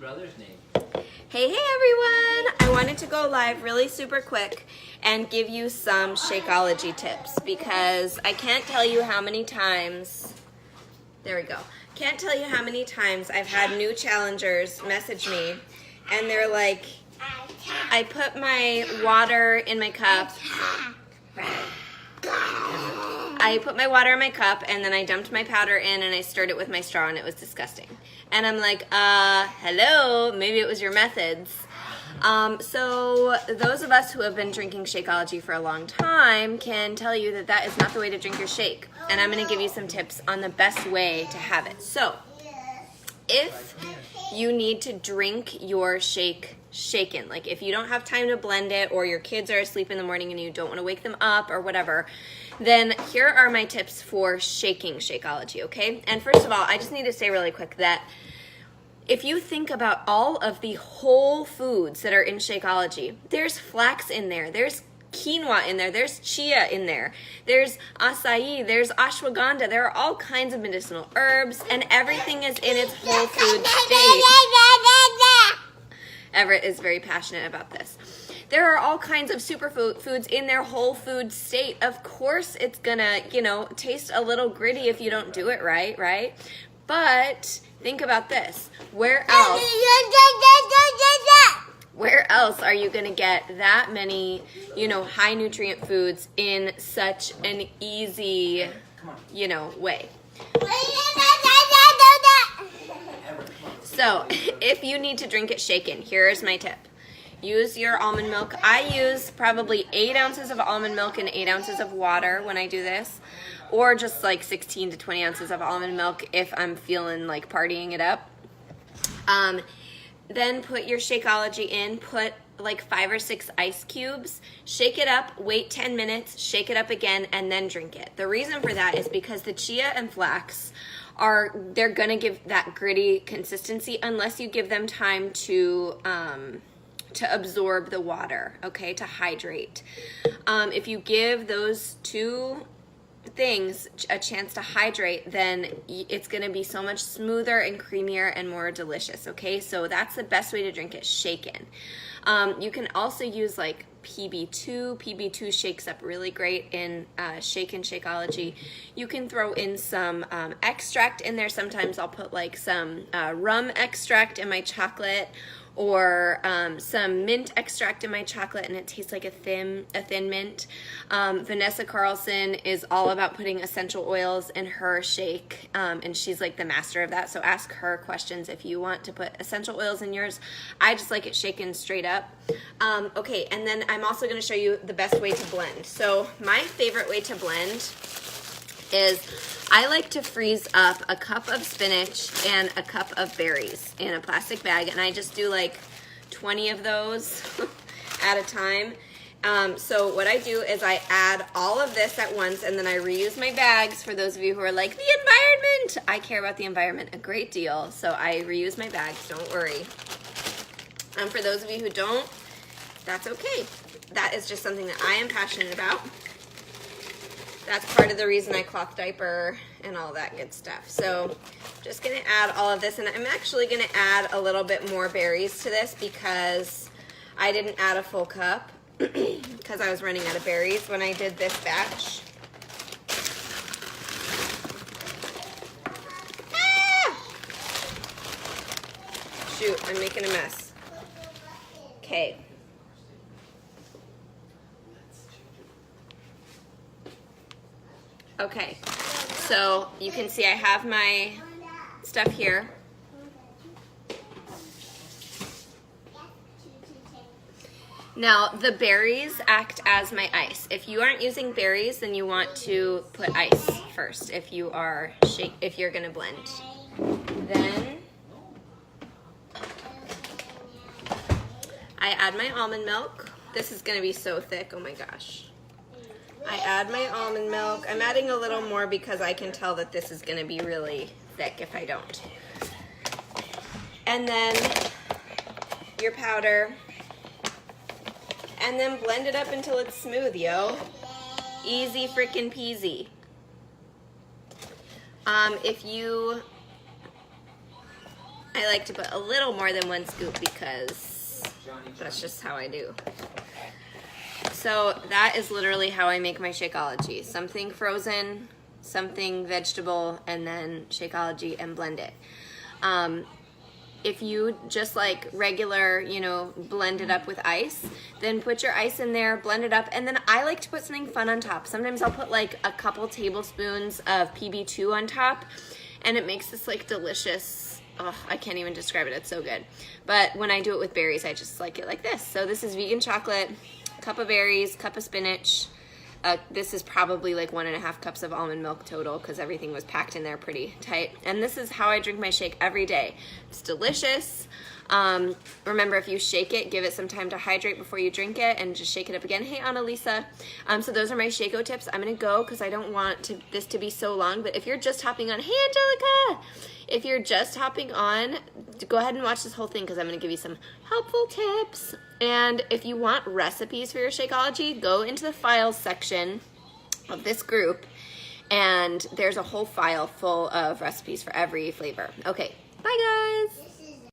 brother's name? Hey everyone! I wanted to go live really super quick and give you some Shakeology tips because I can't tell you how many times, there we go, can't tell you how many times I've had new challengers message me and they're like, I put my water in my cup. I put my water in my cup and then I dumped my powder in and I stirred it with my straw and it was disgusting. And I'm like, hello, maybe it was your methods. So those of us who have been drinking Shakeology for a long time can tell you that that is not the way to drink your shake. And I'm going to give you some tips on the best way to have it. So if you need to drink your shake shaken, like if you don't have time to blend it or your kids are asleep in the morning and you don't want to wake them up or whatever, then here are my tips for shaking Shakeology, okay? And first of all, I just need to say really quick that if you think about all of the whole foods that are in Shakeology, there's flax in there, there's quinoa in there, there's chia in there, there's acai, there's ashwagandha, there are all kinds of medicinal herbs, and everything is in its whole food state. Everett is very passionate about this. There are all kinds of superfoods in their whole food state. Of course it's gonna, taste a little gritty if you don't do it right? But think about this. Where else are you gonna get that many, high nutrient foods in such an easy, way? So, if you need to drink it shaken, here's my tip. Use your almond milk. I use probably 8 ounces of almond milk and 8 ounces of water when I do this, or just like 16 to 20 ounces of almond milk if I'm feeling like partying it up. Then put your Shakeology in, put like 5 or 6 ice cubes, shake it up, wait 10 minutes, shake it up again, and then drink it. The reason for that is because the chia and flax they're gonna give that gritty consistency unless you give them time to absorb the water, okay, to hydrate. If you give those two things a chance to hydrate, then it's going to be so much smoother and creamier and more delicious, okay? So that's the best way to drink it, shaken. You can also use like PB2. PB2 shakes up really great in shaken Shakeology. You can throw in some extract in there. Sometimes I'll put like some rum extract in my chocolate, or some mint extract in my chocolate, and it tastes like a thin mint. Vanessa Carlson is all about putting essential oils in her shake, and she's like the master of that, so ask her questions if you want to put essential oils in yours. I just like it shaken straight up. Okay, and then I'm also going to show you the best way to blend. So my favorite way to blend is I like to freeze up a cup of spinach and a cup of berries in a plastic bag, and I just do like 20 of those at a time. So what I do is I add all of this at once, and then I reuse my bags. For those of you who are like, the environment, I care about the environment a great deal, so I reuse my bags, don't worry. For those of you who don't, that's okay. That is just something that I am passionate about. That's part of the reason I cloth diaper and all that good stuff. So I'm just gonna add all of this, and I'm actually gonna add a little bit more berries to this because I didn't add a full cup because I was running out of berries when I did this batch. Ah! Shoot, I'm making a mess. Okay. Okay, so you can see I have my stuff here. Now, the berries act as my ice. If you aren't using berries, then you want to put ice first if you're gonna blend. Then I add my almond milk. This is gonna be so thick, oh my gosh. I add my almond milk. I'm adding a little more because I can tell that this is going to be really thick if I don't. And then your powder. And then blend it up until it's smooth, yo. Easy frickin' peasy. If you I like to put a little more than 1 scoop because that's just how I do. So that is literally how I make my Shakeology. Something frozen, something vegetable, and then Shakeology and blend it. If you just like regular, you know, blend it up with ice, then put your ice in there, blend it up, and then I like to put something fun on top. Sometimes I'll put like a couple tablespoons of PB2 on top, and it makes this like delicious, oh, I can't even describe it, it's so good. But when I do it with berries, I just like it like this. So this is vegan chocolate, cup of berries, cup of spinach. This is probably like 1.5 cups of almond milk total because everything was packed in there pretty tight. And this is how I drink my shake every day. It's delicious. Remember, if you shake it, give it some time to hydrate before you drink it, and just shake it up again. Hey, Annalisa. So those are my Shako tips. I'm gonna go because I don't want this to be so long, but if you're just hopping on, hey, Angelica! If you're just hopping on, go ahead and watch this whole thing because I'm gonna give you some helpful tips. And if you want recipes for your Shakeology, go into the files section of this group, and there's a whole file full of recipes for every flavor. Okay, bye guys!